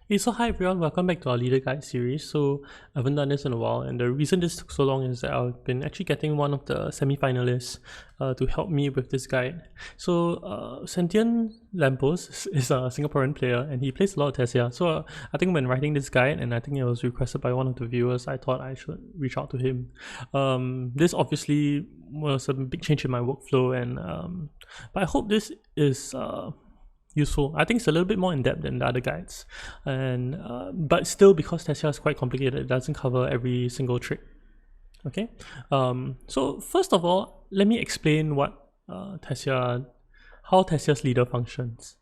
Hey, so hi everyone, welcome back to our leader guide series. So I haven't done this in a while, and the reason this took so long is that I've been actually getting one of the semi-finalists to help me with this guide. So Sentient Lampos is a Singaporean player and he plays a lot of Tessia. So I think when writing this guide, and I think it was requested by one of the viewers, I thought I should reach out to him. This obviously was a big change in my workflow, and but I hope this is useful. I think it's a little bit more in depth than the other guides, and but still, because Tessia is quite complicated, it doesn't cover every single trick. Okay, so first of all, let me explain what how Tessia's leader functions.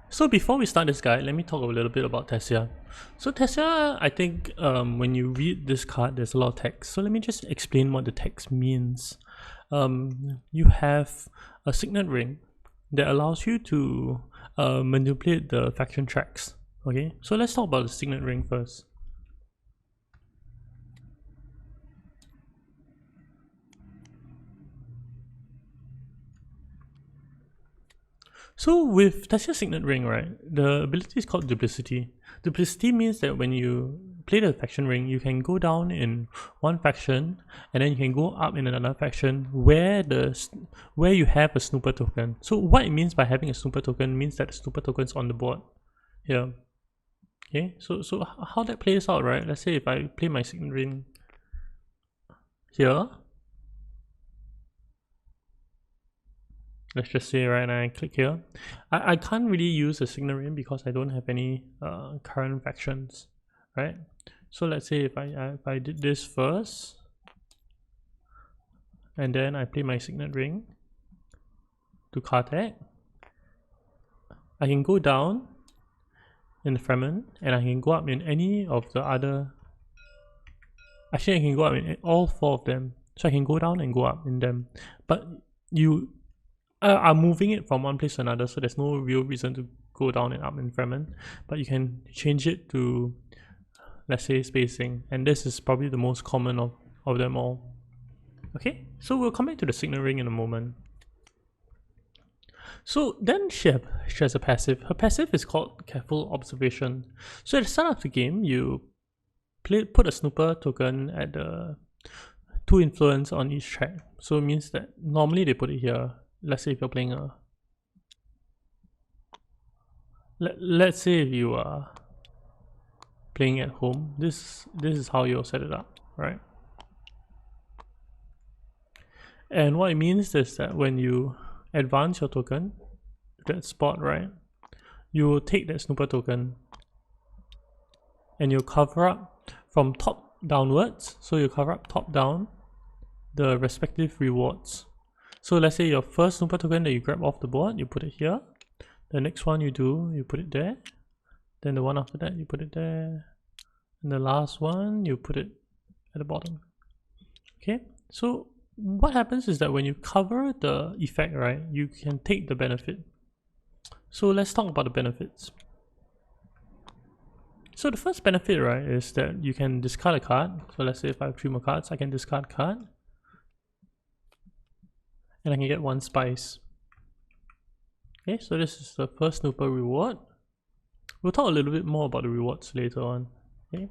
So before we start this guide, let me talk a little bit about Tessia. So Tessia, I think when you read this card, there's a lot of text. So let me just explain what the text means. You have a signet ring that allows you to manipulate the faction tracks. Okay, so let's talk about the signet ring first. So with Tessia's signet ring, right, the ability is called duplicity. Duplicity means that when you play the faction ring, you can go down in one faction and then you can go up in another faction where you have a snooper token. So what it means by having a snooper token means that the snooper token is on the board here. Okay, so how that plays out, right? Let's say if I play my signet ring here, let's just say, right, and I click here, I can't really use a signet ring because I don't have any current factions, right? So let's say if I did this first and then I play my signet ring to card tag, I can go down in the fragment and I can go up in any of the other, actually I can go up in all four of them, so I can go down and go up in them, but you are moving it from one place to another, so there's no real reason to go down and up in fragment, but you can change it to, let's say, spacing, and this is probably the most common of them all. Okay, so we'll come back to the signet ring in a moment. So then she has a passive. Her passive is called Careful Observation. So at the start of the game, you put a snooper token at the 2 influence on each track. So it means that normally they put it here. Let's say if you're playing a, let's say if you are playing at home, this is how you'll set it up, right? And what it means is that when you advance your token to that spot, right, you will take that snooper token and you'll cover up from top downwards. So you cover up top down the respective rewards. So let's say your first snooper token that you grab off the board, you put it here. The next one you do, you put it there. Then the one after that, you put it there. And the last one, you put it at the bottom. Okay, so what happens is that when you cover the effect, right, you can take the benefit. So let's talk about the benefits. So the first benefit, right, is that you can discard a card. So let's say if I have 3 more cards, I can discard card. And I can get 1 spice. Okay, so this is the first snooper reward. We'll talk a little bit more about the rewards later on. Okay,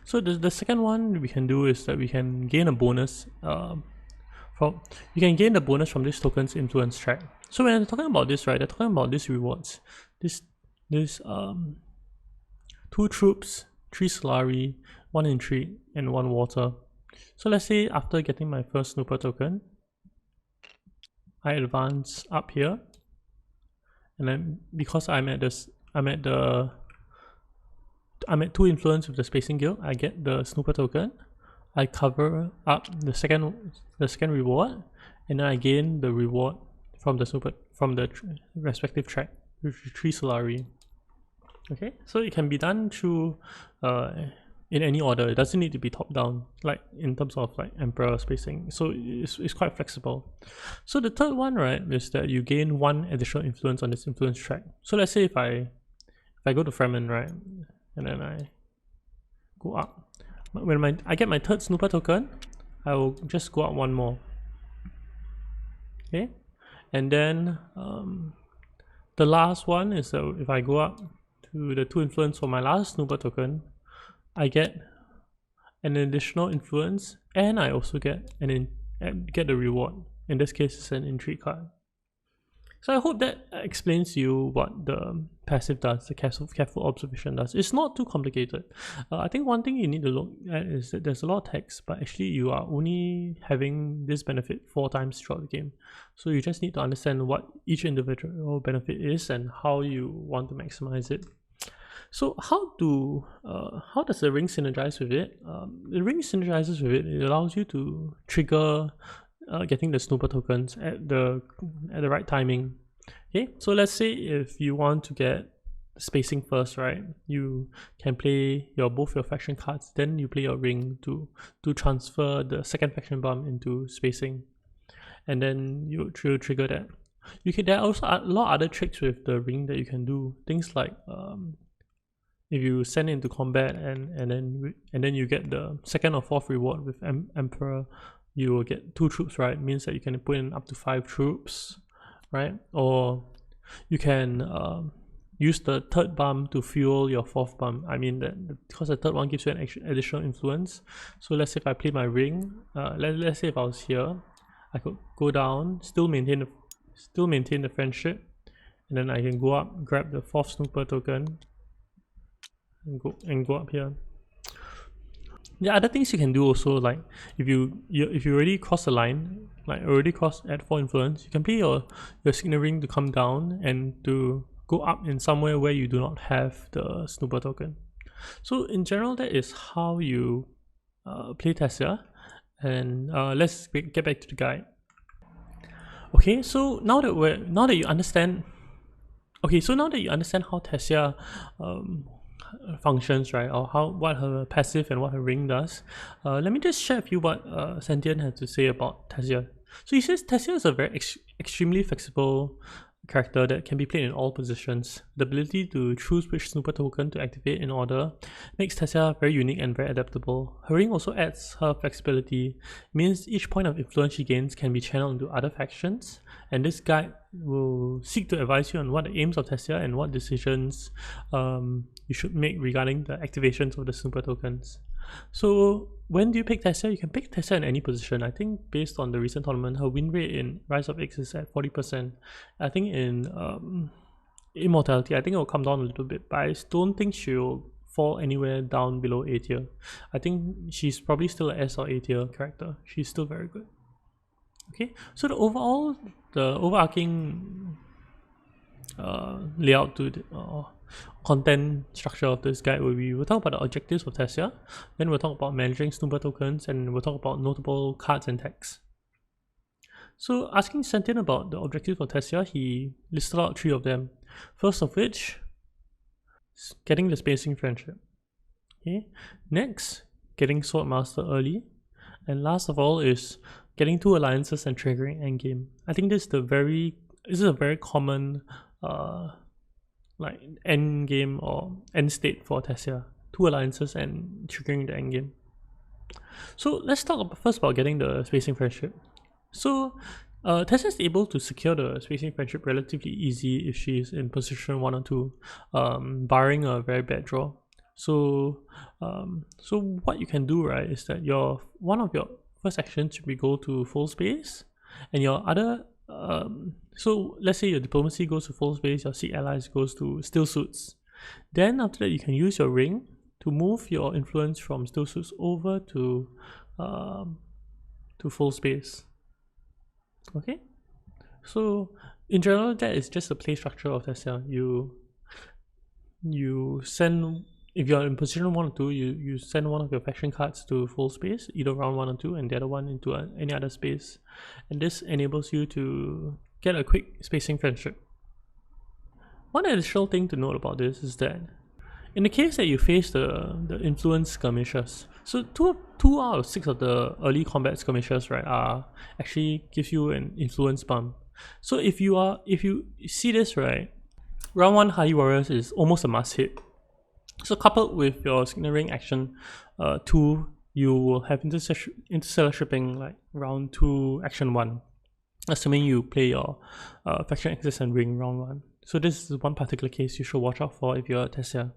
so the second one we can do is that we can gain a bonus you can gain the bonus from this token's influence track. So when they're talking about this, right, they're talking about these rewards. This 2 troops, 3 Solari, 1 intrigue, and 1 water. So let's say after getting my first snooper token, I advance up here, and then because I'm at 2 influence with the spacing guild, I get the snooper token. I cover up the second reward, and then I gain the reward from the respective track, which is 3 Solari. Okay, so it can be done through in any order. It doesn't need to be top down, like in terms of like emperor spacing. So it's quite flexible. So the third one, right, is that you gain 1 additional influence on this influence track. So let's say if I go to fragment, right, and then I go up, when I get my 3rd snooper token, I will just go up 1 more. Okay, and then the last one is that if I go up to the 2 influence for my last snooper token, I get an additional influence, and I also get get a reward. In this case, it's an intrigue card. So I hope that explains to you what the passive does, the careful observation does. It's not too complicated. I think one thing you need to look at is that there's a lot of text, but actually you are only having this benefit 4 times throughout the game. So you just need to understand what each individual benefit is and how you want to maximize it. So how does the ring synergize with it? The ring synergizes with it. It allows you to trigger getting the snooper tokens at the right timing. Okay, so let's say if you want to get spacing first, right? You can play both your faction cards, then you play your ring to transfer the second faction bump into spacing, and then you trigger that. There are also a lot of other tricks with the ring that you can do. Things like if you send it into combat and then you get the 2nd or 4th reward with Emperor, you will get 2 troops, right? It means that you can put in up to 5 troops, right? Or you can use the 3rd bump to fuel your 4th bump. I mean that because the 3rd one gives you an additional influence. So let's say if I play my ring, let's say if I was here, I could go down, still maintain the friendship, and then I can go up, grab the 4th snooper token, and go up here. There are other things you can do also, like if you already cross the line, like already crossed at 4 influence, you can play your signal ring to come down and to go up in somewhere where you do not have the snooper token. So in general, that is how you play Tessia. And let's get back to the guide. Okay, so now that you understand how Tessia functions, right, or what her passive and what her ring does, let me just share with you what Sentient has to say about Tessia. So he says Tessia is a very extremely flexible character that can be played in all positions. The ability to choose which snooper token to activate in order makes Tessia very unique and very adaptable. Her ring also adds her flexibility. It means each point of influence she gains can be channeled into other factions, and this guide will seek to advise you on what the aims of Tessia and what decisions you should make regarding the activations of the snooper tokens. So when do you pick Tessia? You can pick Tessia in any position. I think based on the recent tournament, her win rate in Rise of X is at 40%. I think in Immortality, I think it will come down a little bit, but I don't think she'll fall anywhere down below A tier. I think she's probably still an S or A tier character. She's still very good. Okay, so the overarching layout to the content structure of this guide will be, we'll talk about the objectives of Tessia, then we'll talk about managing snooper tokens, and we'll talk about notable cards and text. So asking Sentient about the objectives of Tessia, he listed out 3 of them. First of which, getting the spacing friendship. Okay. Next, getting Sword Master early. And last of all is getting 2 alliances and triggering endgame. I think this is a very common like end game or end state for Tessia. 2 alliances and triggering the end game. So let's talk first about getting the spacing friendship. So Tessia is able to secure the spacing friendship relatively easy if she is in position 1 or 2, barring a very bad draw. So what you can do, right, is that one of your first actions should be go to full space, and your other so let's say your diplomacy goes to full space, your Sikh allies goes to still suits. Then after that, you can use your ring to move your influence from still suits over to full space. Okay, so in general, that is just the play structure of Tessia. You send, if you're in position 1 or 2, you send one of your faction cards to full space, either round 1 or 2, and the other one into any other space, and this enables you to get a quick spacing friendship. One additional thing to note about this is that in the case that you face the influence skirmishes, so two out of 6 of the early combat skirmishes, right, actually gives you an influence bump. So if you see this, right, round 1 Hardy Warriors is almost a must hit. So coupled with your signaling action 2, you will have interstellar shipping like round 2 action 1, assuming you play your faction access and ring round 1. So this is one particular case you should watch out for if you're a Tessia.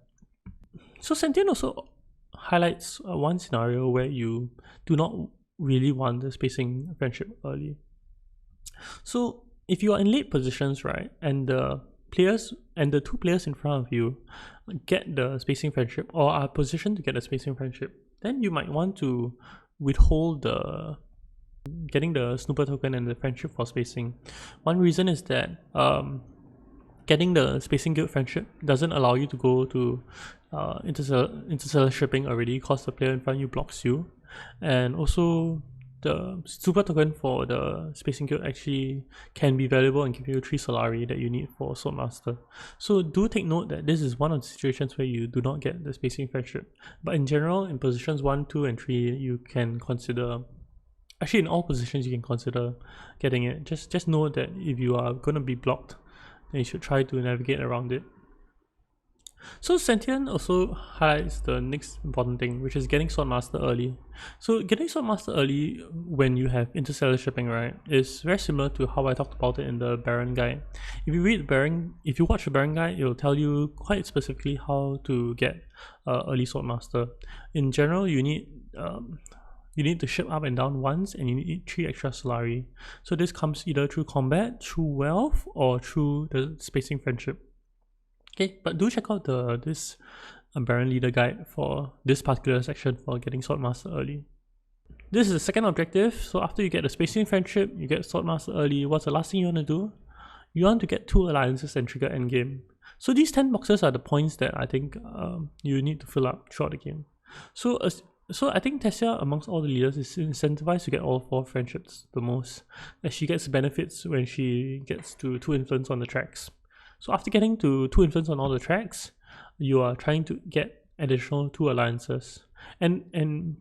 So Sentient also highlights one scenario where you do not really want the spacing friendship early. So if you are in late positions, right, and the two players in front of you get the spacing friendship or are positioned to get the spacing friendship, then you might want to withhold the getting the snooper token and the friendship for spacing. One reason is that getting the spacing guild friendship doesn't allow you to go to interstellar shipping already because the player in front of you blocks you, and also the super token for the spacing guild actually can be valuable and give you 3 Solari that you need for Swordmaster. So do take note that this is one of the situations where you do not get the spacing friendship, but in general in positions 1, 2 and 3 you can consider, actually in all positions you can consider getting it. Just know that if you are going to be blocked, then you should try to navigate around it. So Sentient also highlights the next important thing, which is getting Swordmaster early. So getting Swordmaster early when you have interstellar shipping, right, is very similar to how I talked about it in the Baron guide. If you watch the Baron guide, it will tell you quite specifically how to get early Swordmaster. In general, you need to ship up and down once, and you need 3 extra Solari. So this comes either through combat, through wealth, or through the spacing friendship. Okay, but do check out this Baron Leader guide for this particular section for getting Swordmaster early. This is the second objective. So after you get the spacing friendship, you get Swordmaster early. What's the last thing you want to do? You want to get 2 alliances and trigger endgame. So these 10 boxes are the points that I think you need to fill up throughout the game. So I think Tessia, amongst all the leaders, is incentivized to get all 4 friendships the most, as she gets benefits when she gets to 2 influence on the tracks. So after getting to 2 influence on all the tracks, you are trying to get additional 2 alliances. And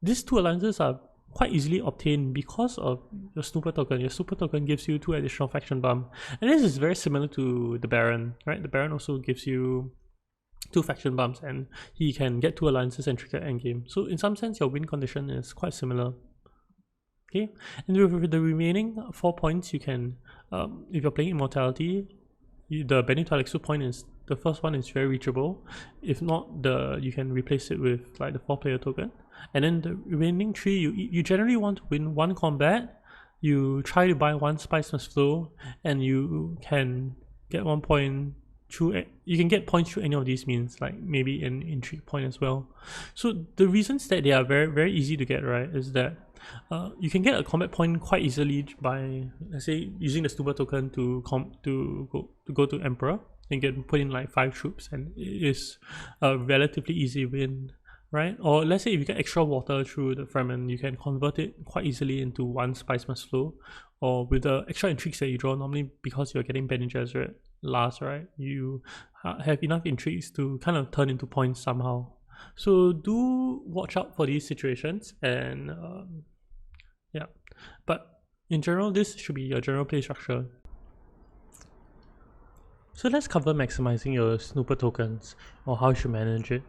these 2 alliances are quite easily obtained because of your snooper token. Your snooper token gives you 2 additional faction bump. And this is very similar to the Baron, right? The Baron also gives you 2 faction bumps, and he can get 2 alliances and trigger endgame. So in some sense, your win condition is quite similar. Okay, and with the remaining 4 points, you can, if you're playing Immortality, the Benito point is, the first one is very reachable. If not, you can replace it with like the 4-player token. And then the remaining 3, you generally want to win 1 combat. You try to buy 1 Spice Must Flow, and you can get 1 point through. You can get points through any of these means, like maybe an intrigue point as well. So the reasons that they are very, very easy to get, right, is that you can get a combat point quite easily by, let's say, using the snooper token to go to Emperor and put in like 5 troops, and it is a relatively easy win, right? Or let's say if you get extra water through the Fremen, you can convert it quite easily into 1 Spice Must Flow, or with the extra intrigues that you draw, normally because you're getting Bene Gesserit last, right, you have enough intrigues to kind of turn into points somehow. So do watch out for these situations, and yeah, but in general, this should be your general play structure. So let's cover maximizing your snooper tokens, or how you should manage it.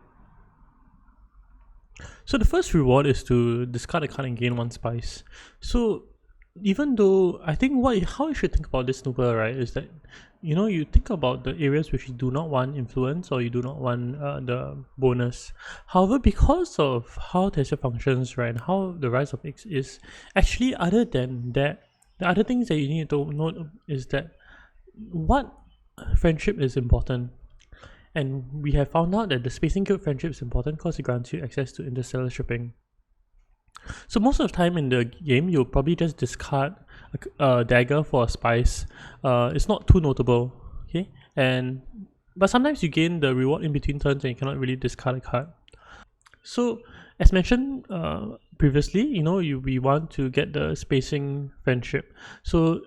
So the first reward is to discard a card and gain 1 spice. So even though I think how you should think about this snooper, right, is that, you know, you think about the areas which you do not want influence, or you do not want the bonus. However, because of how Tessia functions, right, and how the Rise of X is, actually, other than that, the other things that you need to note is that what friendship is important. And we have found out that the spacing guild friendship is important because it grants you access to interstellar shipping. So most of the time in the game, you'll probably just discard a dagger for a spice. It's not too notable, okay? But sometimes you gain the reward in between turns and you cannot really discard a card. So as mentioned previously, you know, we want to get the spacing friendship. So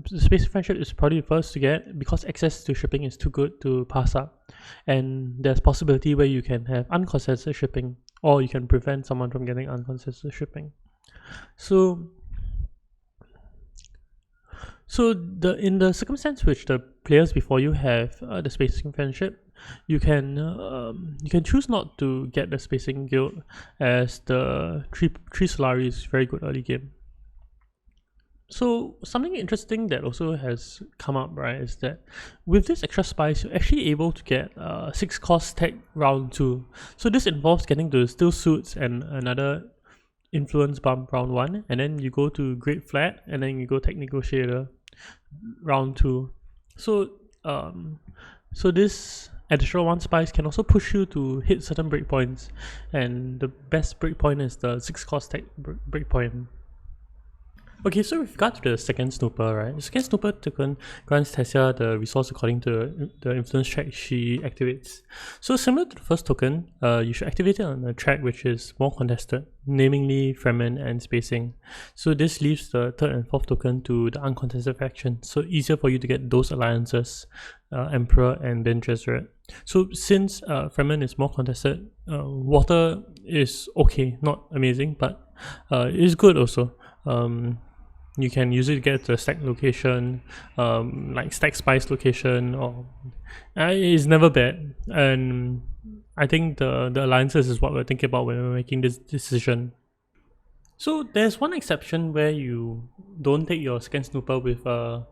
the spacing friendship is probably the first to get, because access to shipping is too good to pass up, and there's possibility where you can have unconsented shipping, or you can prevent someone from getting unconsented shipping. So in the circumstance which the players before you have the spacing friendship, you can choose not to get the spacing guild, as the 3 Solari is very good early game. So something interesting that also has come up, right, is that with this extra spice, you're actually able to get 6 cost tech round 2. So this involves getting to still suits and another influence bump round 1, and then you go to great flat, and then you go tech negotiator round 2. So so this additional 1 spice can also push you to hit certain breakpoints, and the best breakpoint is the 6 cost tech breakpoint. Okay, so with regard to the second snooper, right? The second snooper token grants Tessia the resource according to the influence track she activates. So similar to the first token, you should activate it on a track which is more contested, namely Fremen and Spacing. So this leaves the third and fourth token to the uncontested faction, so easier for you to get those alliances, Emperor and Bene Gesserit. So since Fremen is more contested, water is okay, not amazing, but it is good also. You can use it to get to a stack location, like stack spice location, or it's never bad. And I think the alliances is what we're thinking about when we're making this decision. So there's one exception where you don't take your second snooper with a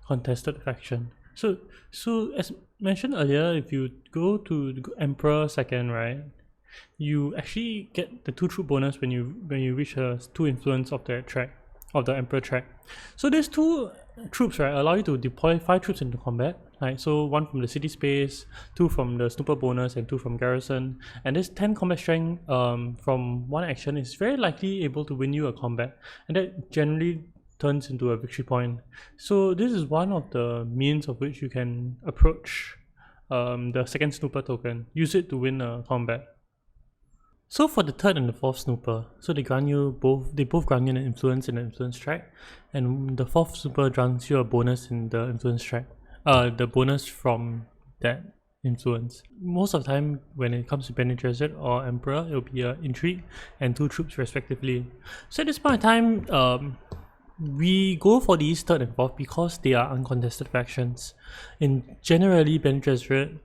contested faction. So as mentioned earlier, if you go to the Emperor second, right, you actually get the 2 troop bonus when you reach a 2 influence of the track, of the Emperor track. So these 2 troops, right, allow you to deploy 5 troops into combat, right? So 1 from the city space, 2 from the snooper bonus, and 2 from garrison. And this 10 combat strength from 1 action is very likely able to win you a combat, and that generally turns into a victory point. So this is one of the means of which you can approach the second snooper token. Use it to win a combat. So for the third and the fourth snooper, so they both grant you an influence in the influence track, and the fourth snooper grants you a bonus in the influence track. The bonus from that influence. Most of the time when it comes to Bene Gesserit or Emperor, it will be intrigue and 2 troops respectively. So at this point in time, we go for these third and fourth because they are uncontested factions. In generally, Bene Gesserit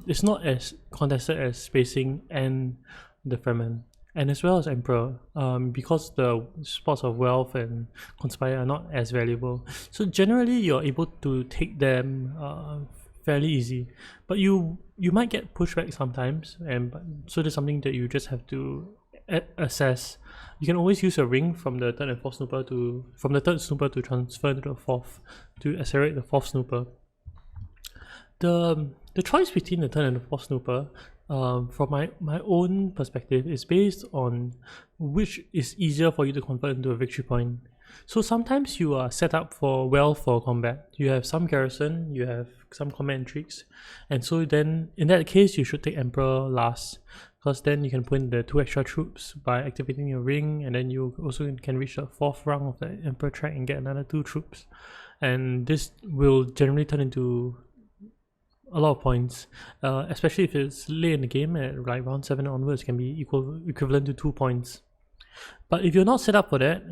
it's not as contested as Spacing and the Fremen, and as well as Emperor, because the spots of wealth and conspire are not as valuable. So generally you're able to take them fairly easy, but you might get pushback sometimes, and so there's something that you just have to assess. You can always use a ring from the third and fourth snooper from the third snooper to transfer to the fourth to accelerate the fourth snooper. The choice between the third and the fourth snooper, from my own perspective, is based on which is easier for you to convert into a victory point. So sometimes you are set up for combat. You have some garrison, you have some combat intrigues, and so then in that case you should take Emperor last, because then you can put in the 2 extra troops by activating your ring, and then you also can reach the 4th round of the Emperor track and get another 2 troops, and this will generally turn into a lot of points, especially if it's late in the game, at like round 7 onwards, can be equivalent to 2 points. But if you're not set up for that,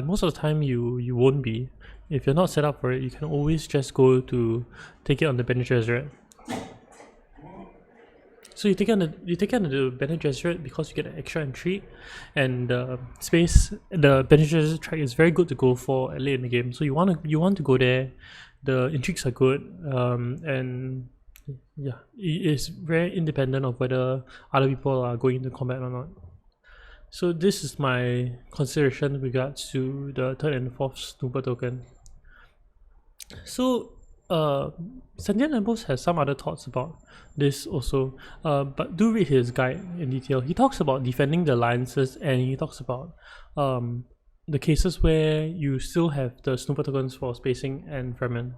most of the time you won't be. If you're not set up for it, you can always just go to take it on the Bene Gesserit. So you take on the Bene Gesserit because you get an extra intrigue, and the Bene Gesserit track is very good to go for late in the game. So you want to go there. The intrigues are good, and yeah, it's very independent of whether other people are going into combat or not. So this is my consideration with regards to the third and fourth snooper token. So Sentient Lamppost has some other thoughts about this also, but do read his guide in detail. He talks about defending the alliances, and he talks about the cases where you still have the snooper tokens for Spacing and Fremen.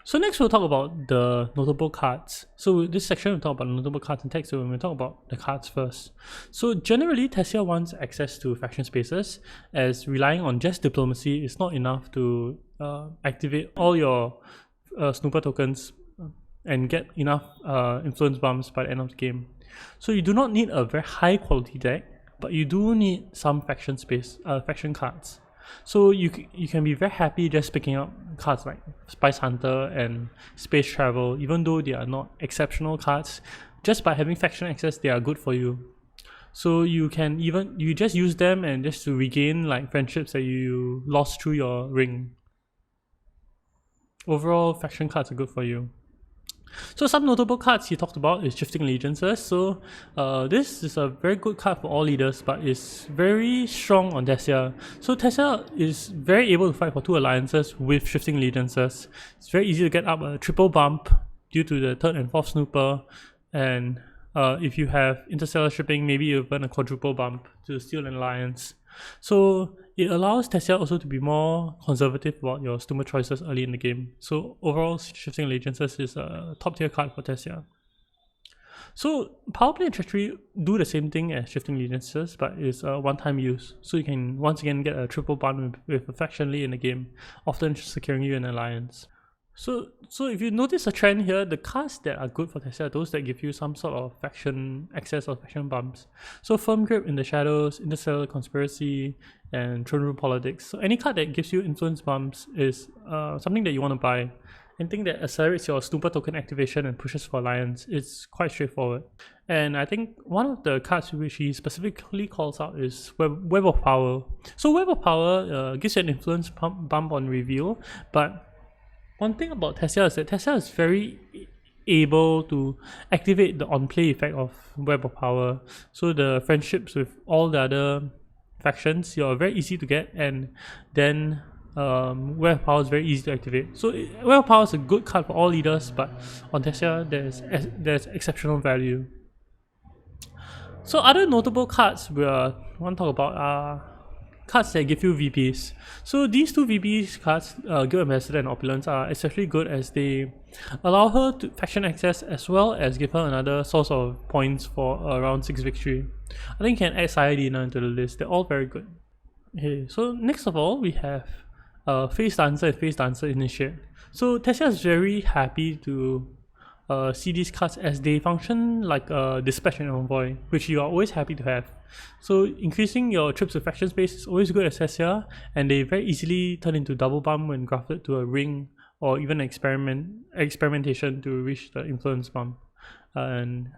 So next we'll talk about the notable cards. So this section we'll talk about notable cards and text, so we'll talk about the cards first. So generally Tessia wants access to faction spaces, as relying on just diplomacy is not enough to activate all your snooper tokens and get enough influence bumps by the end of the game. So you do not need a very high quality deck, but you do need some faction cards. So you can be very happy just picking up cards like Spice Hunter and Space Travel, even though they are not exceptional cards. Just by having faction access, they are good for you. So you just use them and just to regain like friendships that you lost through your ring. Overall, faction cards are good for you. So some notable cards he talked about is Shifting Allegiances. So this is a very good card for all leaders, but it's very strong on Tesia. So Tesia is very able to fight for 2 alliances with Shifting Allegiances. It's very easy to get up a triple bump due to the 3rd and 4th snooper, and if you have interstellar shipping, maybe you burn a quadruple bump to steal an alliance. So it allows Tesia also to be more conservative about your snooper choices early in the game. So overall, Shifting Allegiances is a top tier card for Tesia. So Power Play and Treachery do the same thing as Shifting Allegiances, but it's a one-time use. So you can once again get a triple bump with a faction late in the game, often securing you an alliance. So if you notice a trend here, the cards that are good for Tesia are those that give you some sort of faction access or faction bumps. So Firm Grip in the Shadows, Interstellar Conspiracy, and Throne Room Politics. So any card that gives you influence bumps is something that you want to buy. Anything that accelerates your snooper token activation and pushes for alliance is quite straightforward. And I think one of the cards which he specifically calls out is Web of Power. So Web of Power gives you an influence bump on reveal, but one thing about Tesia is that Tesia is very able to activate the on-play effect of Web of Power. So the friendships with all the other factions, you're very easy to get, and then Web of Power is very easy to activate. So Web of Power is a good card for all leaders, but on Tesia there's exceptional value. So other notable cards we want to talk about are cards that give you VPs. So these 2 VPs cards, Guild Ambassador and Opulence, are especially good as they allow her to faction access as well as give her another source of points for round 6 victory. I think you can add Sayadina into the list. They're all very good. Okay, so next of all we have Face Dancer and Face Dancer Initiate. So Tesia is very happy to see these cards as they function like a Dispatch and Envoy, which you are always happy to have. So increasing your trips to faction space is always good at Tesia, and they very easily turn into double bump when grafted to a ring or even experimentation to reach the influence bump, and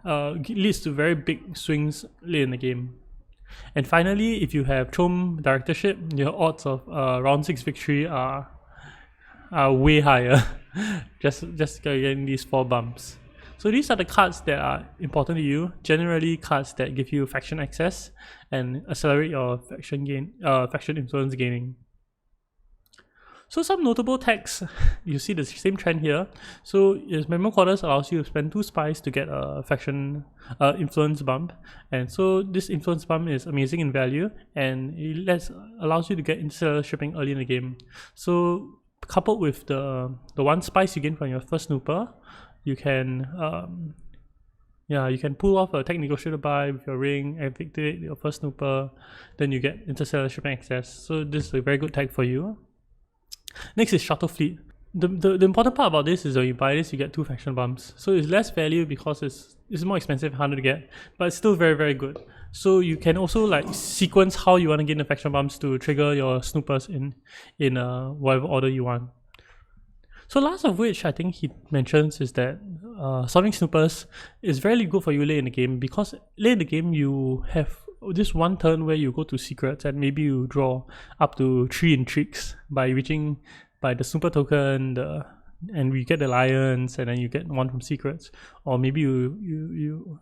leads to very big swings late in the game. And finally, if you have Chom Directorship, your odds of round 6 victory are way higher. just getting these 4 bumps. So these are the cards that are important to you. Generally, cards that give you faction access and accelerate your faction influence gaining. So some notable tags, you see the same trend here. So Member Quarters allows you to spend 2 spies to get a faction influence bump, and so this influence bump is amazing in value, and it allows you to get interstellar shipping early in the game. So coupled with the 1 spice you gain from your first snooper, you can pull off a tech negotiator buy with your ring, activate your first snooper, then you get interstellar shipping access. So this is a very good tag for you. Next is Shuttle Fleet. The important part about this is when you buy this, you get 2 faction bumps. So it's less value because it's more expensive, harder to get, but it's still very, very good. So you can also like sequence how you want to gain the faction bumps to trigger your snoopers in whatever order you want. So last of which I think he mentions is that solving snoopers is very good for you late in the game, because late in the game you have this 1 turn where you go to secrets and maybe you draw up to 3 intrigues by the snooper token, and we get the alliance, and then you get 1 from secrets, or maybe you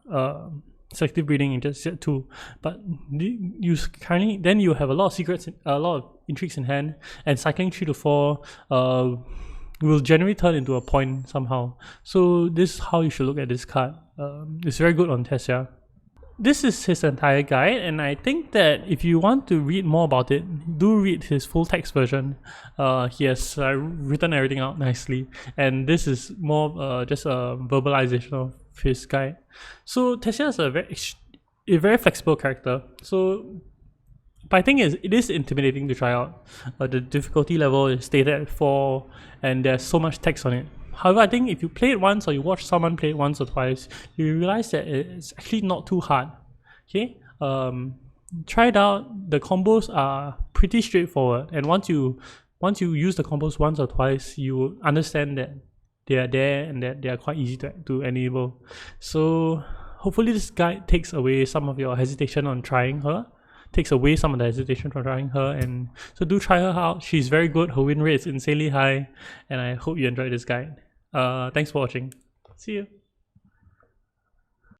selective breeding and just get 2. But then you have a lot of secrets, a lot of intrigues in hand, and cycling 3 to 4 will generally turn into a point somehow. So this is how you should look at this card. It's very good on Tesia. This is his entire guide, and I think that if you want to read more about it, do read his full text version. He has written everything out nicely, and this is more just a verbalization of his guide. So Tesia is a very flexible character. So, but I think it is intimidating to try out. The difficulty level is stated at 4, and there's so much text on it. However, I think if you play it once, or you watch someone play it once or twice, you realize that it's actually not too hard. Okay, try it out. The combos are pretty straightforward, and once you use the combos once or twice, you will understand that they are there and that they are quite easy to enable. So hopefully this guide takes away some of your hesitation on trying her, takes away some of the hesitation from trying her, and so do try her out. She's very good, her win rate is insanely high, and I hope you enjoyed this guide. Thanks for watching. See you.